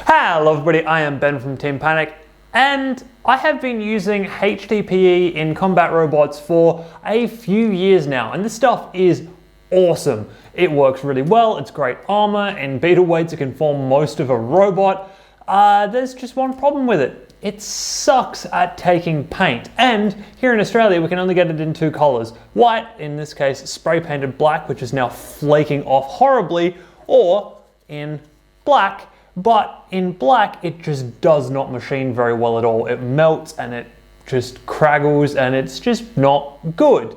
Hello everybody, I am Ben from Team Panic, and I have been using HDPE in combat robots for a few years now, and this stuff is awesome. It works really well, it's great armor, in beta weights it can form most of a robot. There's just one problem with it. It sucks at taking paint, and here in Australia we can only get it in two colors. White, in this case spray painted black, which is now flaking off horribly, or in black. But in black, it just does not machine very well at all. It melts and it just craggles and it's just not good.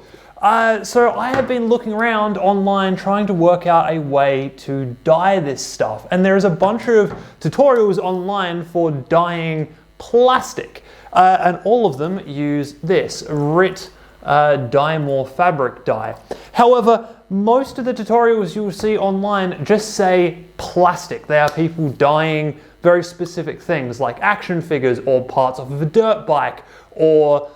So I have been looking around online trying to work out a way to dye this stuff. And there's a bunch of tutorials online for dyeing plastic. And all of them use this RIT Dye More fabric dye. However, most of the tutorials you will see online just say plastic. They are people dyeing very specific things like action figures or parts of a dirt bike, or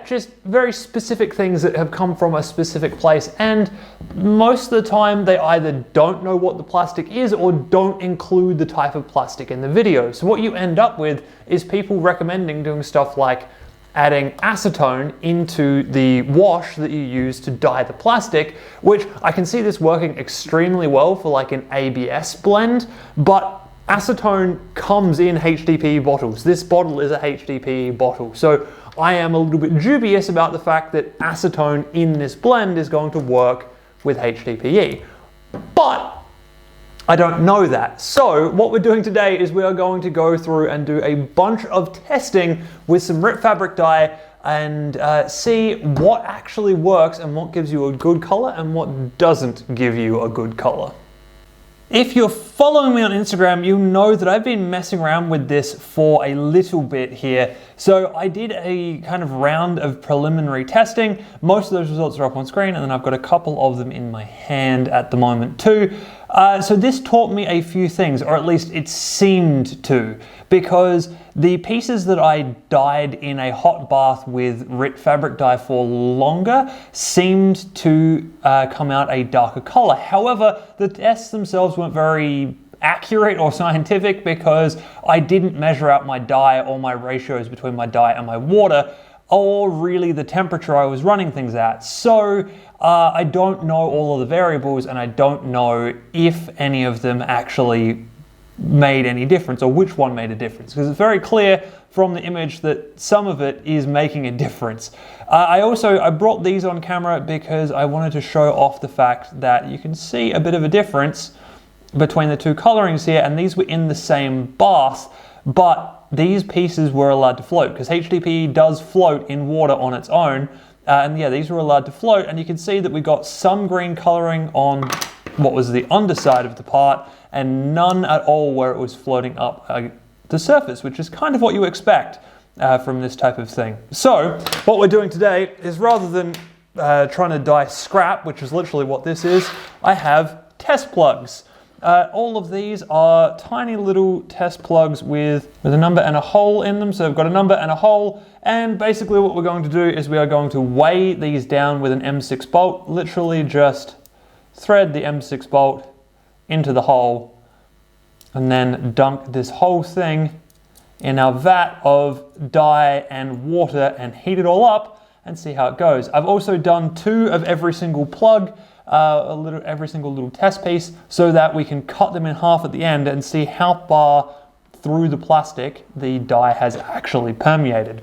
just very specific things that have come from a specific place, and most of the time they either don't know what the plastic is or don't include the type of plastic in the video. So what you end up with is people recommending doing stuff like adding acetone into the wash that you use to dye the plastic, which I can see this working extremely well for like an ABS blend, but acetone comes in HDPE bottles. This bottle is a HDPE bottle, so I am a little bit dubious about the fact that acetone in this blend is going to work with HDPE. But I don't know that. So what we're doing today is we are going to go through and do a bunch of testing with some RIT fabric dye and see what actually works and what gives you a good color and what doesn't give you a good color. If you're following me on Instagram, you'll know that I've been messing around with this for a little bit here. So I did a kind of round of preliminary testing. Most of those results are up on screen, and then I've got a couple of them in my hand at the moment too. So this taught me a few things, or at least it seemed to, because the pieces that I dyed in a hot bath with RIT fabric dye for longer seemed to come out a darker color. However, the tests themselves weren't very accurate or scientific because I didn't measure out my dye or my ratios between my dye and my water, or really the temperature I was running things at. So I don't know all of the variables, and I don't know if any of them actually made any difference or which one made a difference, because it's very clear from the image that some of it is making a difference. I brought these on camera because I wanted to show off the fact that you can see a bit of a difference between the two colorings here, and these were in the same bath, but these pieces were allowed to float because HDPE does float in water on its own. These were allowed to float, and you can see that we got some green coloring on what was the underside of the part and none at all where it was floating up the surface, which is kind of what you expect from this type of thing. So what we're doing today is, rather than trying to dye scrap, which is literally what this is, I have test plugs. All of these are tiny little test plugs with a number and a hole in them. So I've got a number and a hole, and basically what we're going to do is we are going to weigh these down with an M6 bolt. Literally just thread the M6 bolt into the hole and then dunk this whole thing in our vat of dye and water and heat it all up and see how it goes. I've also done 2 of every single plug, every single little test piece, so that we can cut them in half at the end and see how far through the plastic the dye has actually permeated.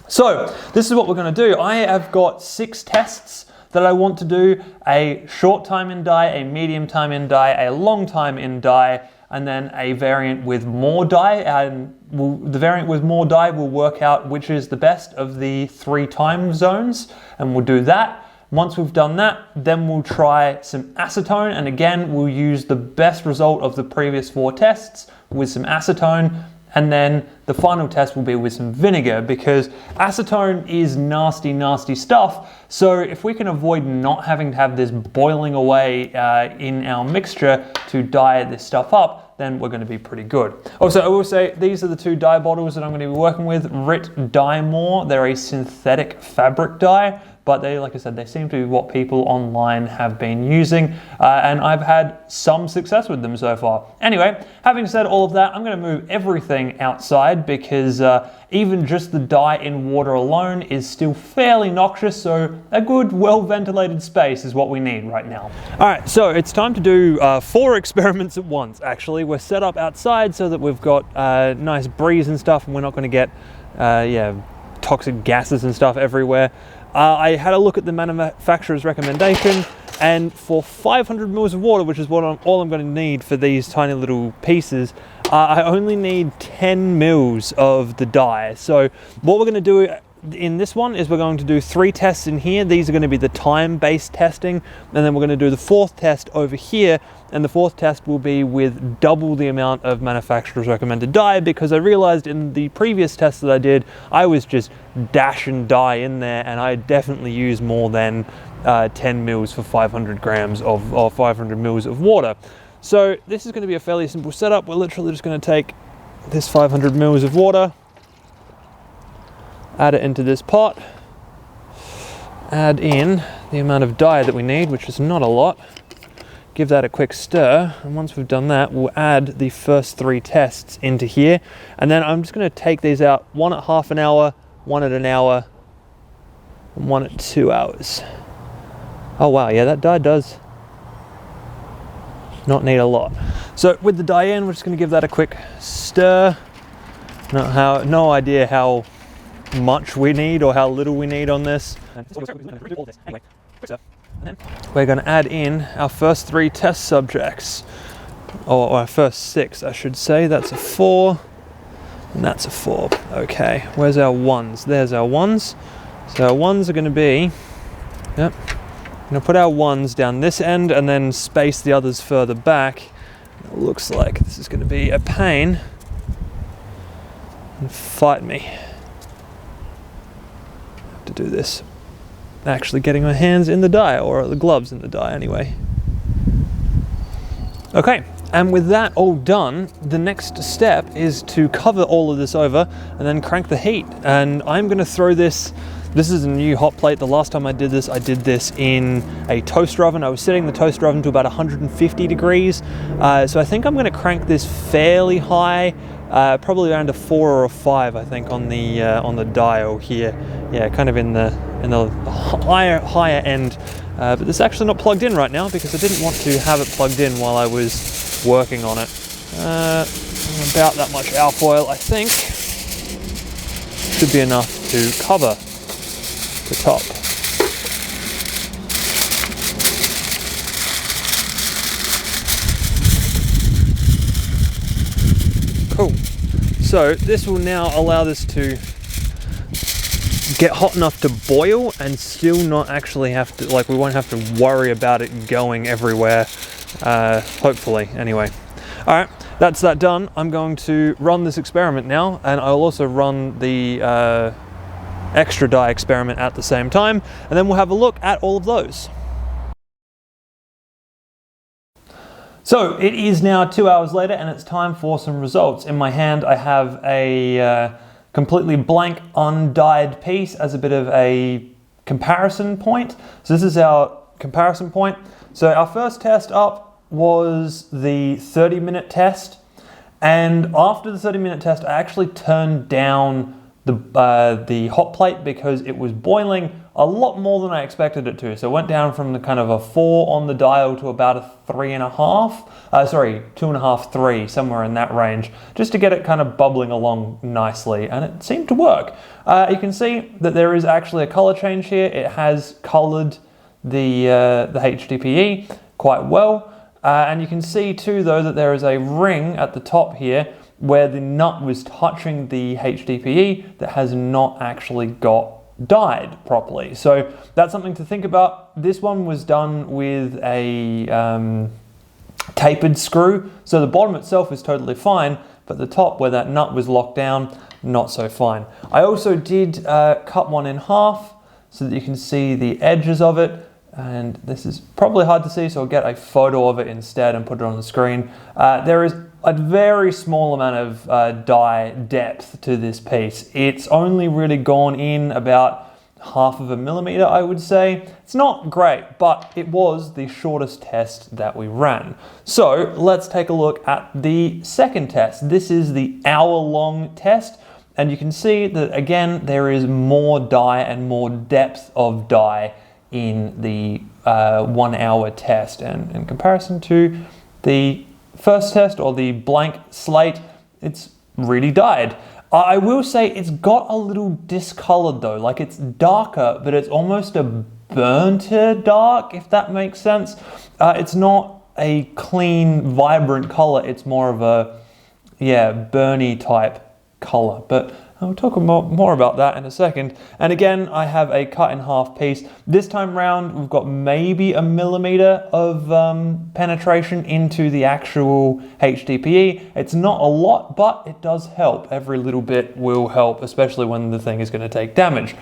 So this is what we're going to do. I have got 6 tests that I want to do: a short time in dye, a medium time in dye, a long time in dye, and then a variant with more dye. And the variant with more dye will work out which is the best of the 3 time zones, and we'll do that. Once we've done that, then we'll try some acetone, and again we'll use the best result of the previous 4 tests with some acetone, and then the final test will be with some vinegar, because acetone is nasty, nasty stuff. So if we can avoid not having to have this boiling away in our mixture to dye this stuff up, then we're going to be pretty good. Also, I will say these are the 2 dye bottles that I'm going to be working with. RIT Dye More, they're a synthetic fabric dye. but they, like I said, they seem to be what people online have been using, and I've had some success with them so far. Anyway, having said all of that, I'm going to move everything outside because even just the dye in water alone is still fairly noxious, so a good, well-ventilated space is what we need right now. All right, so it's time to do 4 experiments at once, actually. We're set up outside so that we've got nice breeze and stuff, and we're not going to get toxic gases and stuff everywhere. I had a look at the manufacturer's recommendation, and for 500 mils of water, which is all I'm going to need for these tiny little pieces, I only need 10 mils of the dye. So what we're going to do in this one is we're going to do 3 tests in here. These are going to be the time-based testing, and then we're going to do the 4th test over here, and the 4th test will be with double the amount of manufacturer's recommended dye, because I realized in the previous test that I did, I was just dashing dye in there, and I definitely use more than 10 mils for 500 grams or 500 mils of water. So this is going to be a fairly simple setup. We're literally just going to take this 500 mils of water, add it into this pot, add in the amount of dye that we need, which is not a lot, give that a quick stir, and once we've done that, we'll add the first 3 tests into here, and then I'm just going to take these out, 1 at half an hour, 1 at an hour, and 1 at 2 hours. Oh wow, yeah, that dye does not need a lot. So with the dye in, we're just going to give that a quick stir. No idea how much we need or how little we need on this. We're going to add in our first 3 test subjects, or our first 6 I should say. That's a 4 and that's a 4. Okay, where's our 1s? There's our 1s. So our 1s are going to be, yep, I'm going to put our 1s down this end and then space the others further back. It looks like this is going to be a pain, and fight me to do this. Actually getting my hands in the dye, or the gloves in the dye anyway. Okay, and with that all done, the next step is to cover all of this over and then crank the heat. And I'm going to throw this is a new hot plate. The last time I did this in a toaster oven. I was setting the toaster oven to about 150 degrees. So I think I'm going to crank this fairly high, probably around a 4 or a 5, I think, on the dial here. Yeah, kind of in the higher end. But this is actually not plugged in right now because I didn't want to have it plugged in while I was working on it. About that much alfoil, I think, should be enough to cover the top. Cool. So this will now allow this to get hot enough to boil and still not actually have to, like, we won't have to worry about it going everywhere, hopefully, anyway. All right, that's that done. I'm going to run this experiment now, and I'll also run the extra dye experiment at the same time, and then we'll have a look at all of those. So it is now 2 hours later, and it's time for some results. In my hand I have a completely blank undyed piece as a bit of a comparison point. So this is our comparison point. So our first test up was the 30-minute test, and after the 30-minute test I actually turned down the hot plate because it was boiling a lot more than I expected it to. So it went down from the kind of a 4 on the dial to about a 2.5, 3, somewhere in that range, just to get it kind of bubbling along nicely, and it seemed to work. You can see that there is actually a color change here. It has colored the HDPE quite well, and you can see too though that there is a ring at the top here where the nut was touching the HDPE that has not actually got dyed properly. So that's something to think about. This one was done with a tapered screw, so the bottom itself is totally fine, but the top where that nut was locked down, not so fine. I also did cut one in half so that you can see the edges of it, and this is probably hard to see, so I'll get a photo of it instead and put it on the screen. There is a very small amount of dye depth to this piece. It's only really gone in about half of a millimeter, I would say. It's not great, but it was the shortest test that we ran. So let's take a look at the second test. This is the hour-long test, and you can see that again there is more dye and more depth of dye in the 1 hour test, and in comparison to the first test or the blank slate, it's really dyed. I will say it's got a little discolored though, like it's darker, but it's almost a burnter dark, if that makes sense. It's not a clean, vibrant color. It's more of a, burny type color, but I'll talk more about that in a second. And again, I have a cut in half piece. This time round, we've got maybe a millimeter of penetration into the actual HDPE. It's not a lot, but it does help. Every little bit will help, especially when the thing is going to take damage.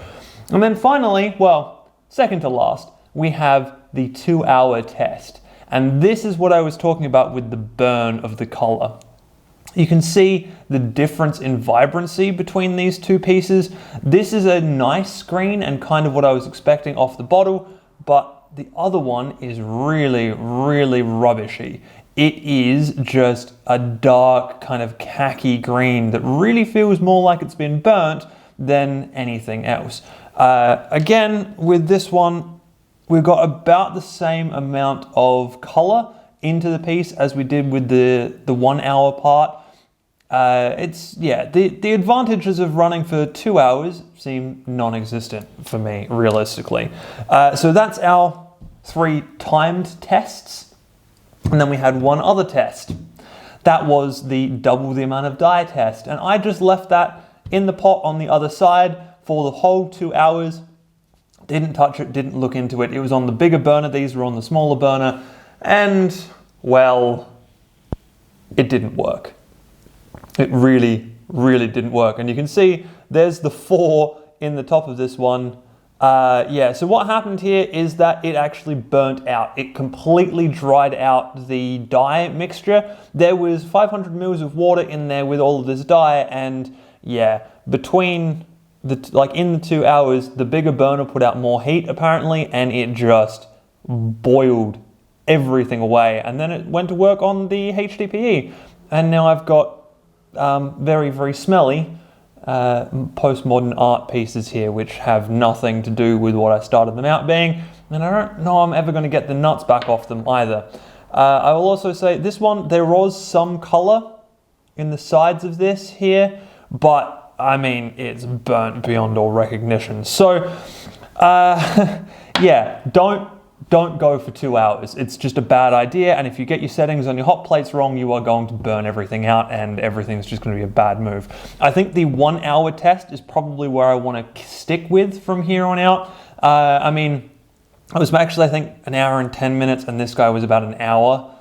And then finally, well, second to last, we have the 2 hour test. And this is what I was talking about with the burn of the color. You can see the difference in vibrancy between these two pieces. This is a nice screen and kind of what I was expecting off the bottle, but the other one is really, really rubbishy. It is just a dark kind of khaki green that really feels more like it's been burnt than anything else. Again, with this one, we've got about the same amount of color into the piece as we did with the 1 hour part. The advantages of running for 2 hours seem non-existent for me, realistically. So that's our 3 timed tests. And then we had one other test. That was the double the amount of dye test. And I just left that in the pot on the other side for the whole 2 hours. Didn't touch it, didn't look into it. It was on the bigger burner, these were on the smaller burner. And, well, it didn't work. It really, really didn't work. And you can see there's the 4 in the top of this one. So what happened here is that it actually burnt out. It completely dried out the dye mixture. There was 500 mils of water in there with all of this dye, and between in the 2 hours, the bigger burner put out more heat apparently, and it just boiled everything away. And then it went to work on the HDPE, and now I've got very, very smelly postmodern art pieces here, which have nothing to do with what I started them out being, and I don't know I'm ever going to get the nuts back off them either. I will also say this one, there was some color in the sides of this here, but I mean, it's burnt beyond all recognition. So, don't go for 2 hours. It's just a bad idea, and if you get your settings on your hot plates wrong, you are going to burn everything out, and everything's just going to be a bad move. I think the 1 hour test is probably where I want to stick with from here on out. I mean, it was actually, I think, 1 hour and 10 minutes, and this guy was about an hour.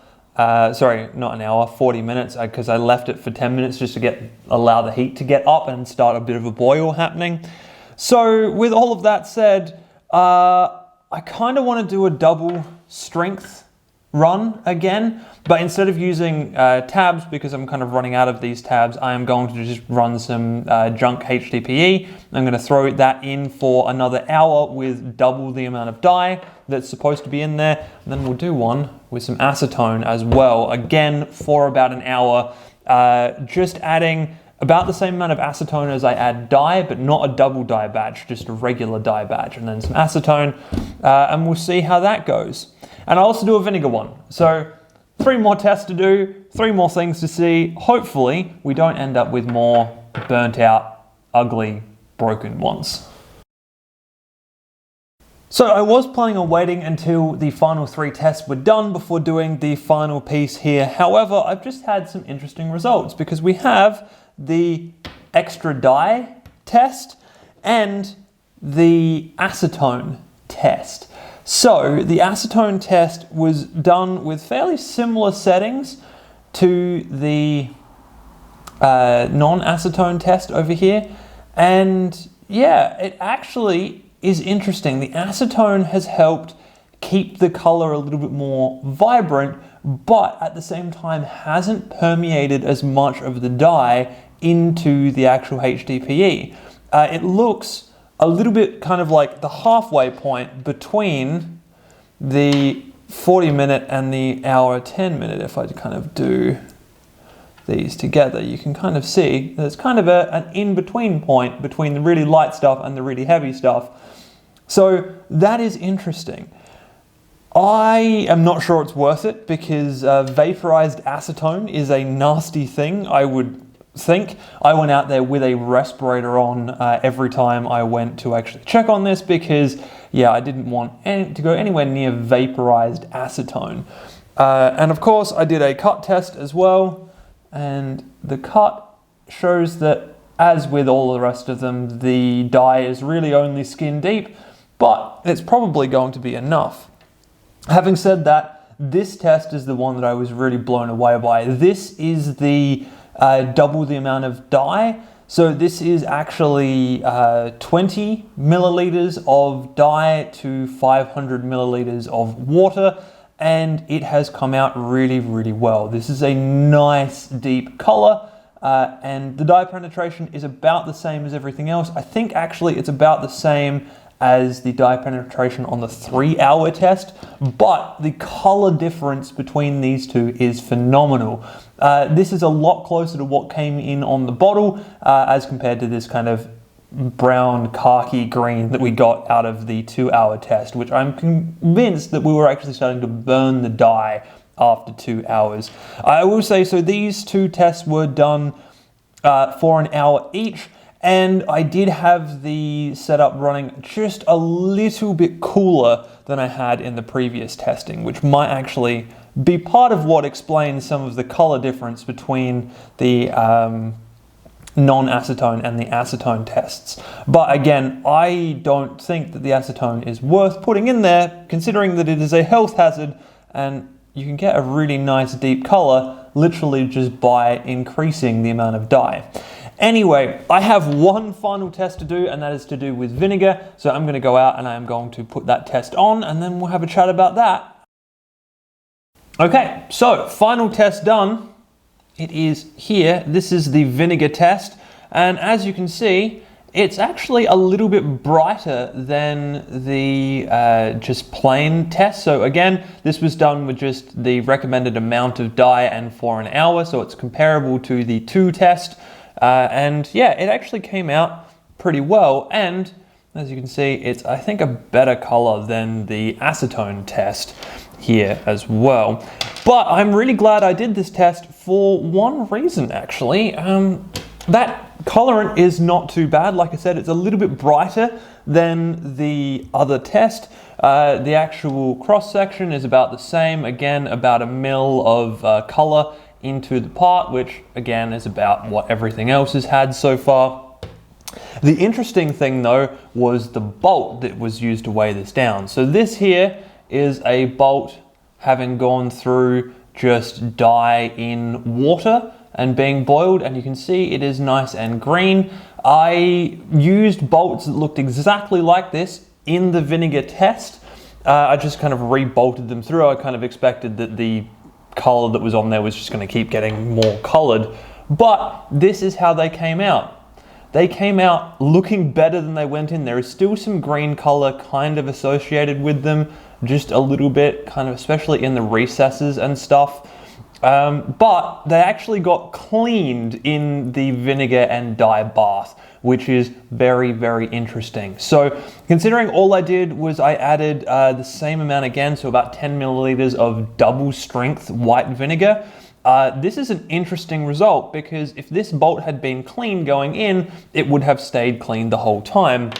Sorry, not an hour, 40 minutes, because I left it for 10 minutes just to allow the heat to get up and start a bit of a boil happening. So with all of that said, I kind of want to do a double strength run again, but instead of using tabs, because I'm kind of running out of these tabs, I am going to just run some junk HDPE. I'm going to throw that in for another hour with double the amount of dye that's supposed to be in there. And then we'll do one with some acetone as well, again for about an hour, just adding about the same amount of acetone as I add dye, but not a double dye batch, just a regular dye batch, and then some acetone, and we'll see how that goes. And I also do a vinegar one. So 3 more tests to do, 3 more things to see. Hopefully we don't end up with more burnt out, ugly, broken ones. So I was planning on waiting until the final 3 tests were done before doing the final piece here. However, I've just had some interesting results, because we have the extra dye test and the acetone test. So the acetone test was done with fairly similar settings to the non-acetone test over here, and it actually is interesting. The acetone has helped keep the color a little bit more vibrant, but at the same time hasn't permeated as much of the dye into the actual HDPE. It looks a little bit kind of like the halfway point between the 40-minute and the hour 10-minute. If I kind of do these together, you can kind of see there's kind of an in-between point between the really light stuff and the really heavy stuff. So that is interesting. I am not sure it's worth it because vaporized acetone is a nasty thing, I would think. I went out there with a respirator on every time I went to actually check on this because, yeah, I didn't want to go anywhere near vaporized acetone. And of course, I did a cut test as well, and the cut shows that, as with all the rest of them, the dye is really only skin deep, but it's probably going to be enough. Having said that, this test is the one that I was really blown away by. This is the double the amount of dye. So this is actually 20 milliliters of dye to 500 milliliters of water, and it has come out really, really well. This is a nice deep color, and the dye penetration is about the same as everything else. I think actually it's about the same as the dye penetration on the 3-hour test, but the color difference between these two is phenomenal. This is a lot closer to what came in on the bottle as compared to this kind of brown khaki green that we got out of the 2-hour test, which I'm convinced that we were actually starting to burn the dye after 2 hours. I will say, so these two tests were done for an hour each, and I did have the setup running just a little bit cooler than I had in the previous testing, which might actually be part of what explains some of the color difference between the non-acetone and the acetone tests. But again, I don't think that the acetone is worth putting in there, considering that it is a health hazard, and you can get a really nice deep color literally just by increasing the amount of dye. Anyway, I have one final test to do, and that is to do with vinegar. So I'm going to go out and I am going to put that test on, and then we'll have a chat about that. Okay, so final test done. It is here. This is the vinegar test. And as you can see, it's actually a little bit brighter than the just plain test. So again, this was done with just the recommended amount of dye and for an hour. So it's comparable to the 2 test. And yeah, it actually came out pretty well, and as you can see, it's, I think, a better color than the acetone test here as well. But I'm really glad I did this test for one reason, actually. That colorant is not too bad. Like I said, it's a little bit brighter than the other test. The actual cross-section is about the same, again, about a mil of color into the part, which again is about what everything else has had so far. The interesting thing though was the bolt that was used to weigh this down. So this here is a bolt having gone through just dye in water and being boiled, and you can see it is nice and green. I used bolts that looked exactly like this in the vinegar test. I just kind of re-bolted them through. I kind of expected that the color that was on there was just going to keep getting more colored, but this is how they came out. They came out looking better than they went in. There is still some green color kind of associated with them, just a little bit, kind of especially in the recesses and stuff, but they actually got cleaned in the vinegar and dye bath, which is very, very interesting. So considering all I did was I added the same amount again, so about 10 milliliters of double strength white vinegar. This is an interesting result because if this bolt had been clean going in, it would have stayed clean the whole time.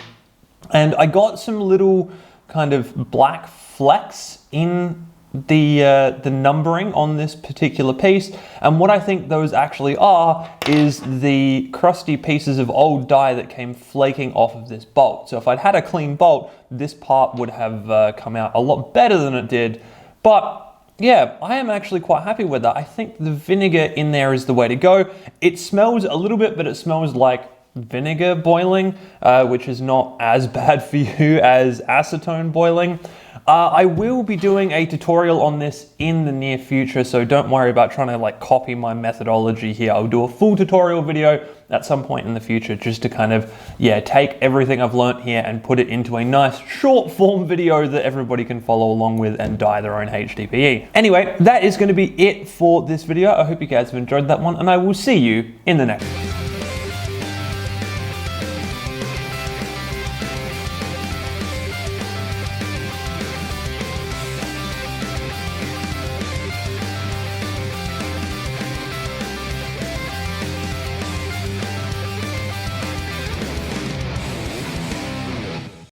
And I got some little kind of black flecks in the numbering on this particular piece, and what I think those actually are is the crusty pieces of old dye that came flaking off of this bolt. So if I'd had a clean bolt, this part would have come out a lot better than it did. But yeah, I am actually quite happy with that. I think the vinegar in there is the way to go. It smells a little bit, but it smells like vinegar boiling, which is not as bad for you as acetone boiling. I will be doing a tutorial on this in the near future, so don't worry about trying to like copy my methodology here. I'll do a full tutorial video at some point in the future just to kind of, yeah, take everything I've learnt here and put it into a nice short form video that everybody can follow along with and dye their own HDPE. Anyway, that is going to be it for this video. I hope you guys have enjoyed that one, and I will see you in the next one.